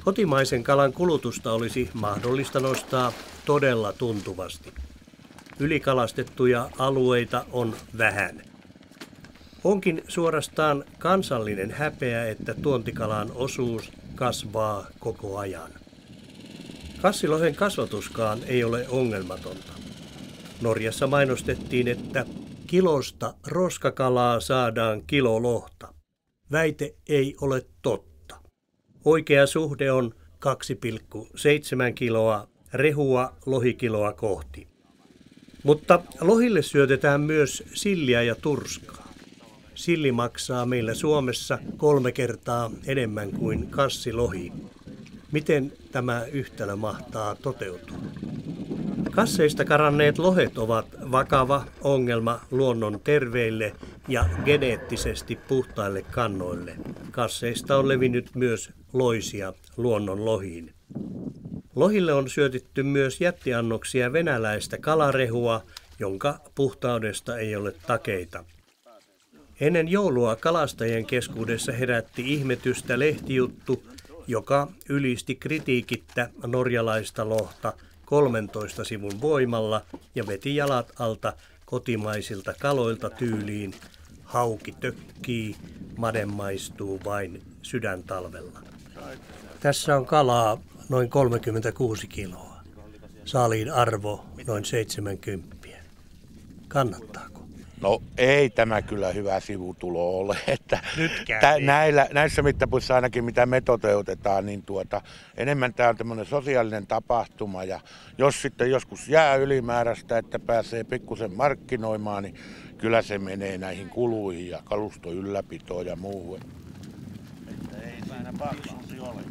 Kotimaisen kalan kulutusta olisi mahdollista nostaa todella tuntuvasti. Ylikalastettuja alueita on vähän. Onkin suorastaan kansallinen häpeä, että tuontikalan osuus kasvaa koko ajan. Kassilohen kasvatuskaan ei ole ongelmatonta. Norjassa mainostettiin, että kilosta roskakalaa saadaan kilo lohta. Väite ei ole totta. Oikea suhde on 2,7 kiloa rehua lohikiloa kohti. Mutta lohille syötetään myös silliä ja turskaa. Silli maksaa meillä Suomessa 3 kertaa enemmän kuin kassilohi. Miten tämä yhtälö mahtaa toteutua? Kasseista karanneet lohet ovat vakava ongelma luonnon terveille ja geneettisesti puhtaille kannoille. Kasseista on levinnyt myös loisia luonnon lohiin. Lohille on syötetty myös jättiannoksia venäläistä kalarehua, jonka puhtaudesta ei ole takeita. Ennen joulua kalastajien keskuudessa herätti ihmetystä lehtijuttu, joka ylisti kritiikittä norjalaista lohta 13 sivun voimalla ja veti jalat alta kotimaisilta kaloilta tyyliin hauki tökkii, made maistuu vain sydäntalvella. Tässä on kalaa noin 36 kiloa. Saaliin arvo noin 70. Kannattaako? No ei tämä kyllä hyvä sivutulo ole. Että näissä mittapuissa ainakin mitä me toteutetaan, niin enemmän tämä on tämmöinen sosiaalinen tapahtuma. Ja jos sitten joskus jää ylimääräistä, että pääsee pikkusen markkinoimaan, niin kyllä se menee näihin kuluihin ja kaluston ylläpitoon ja muuhun. Että ei siinä paksuusi ole.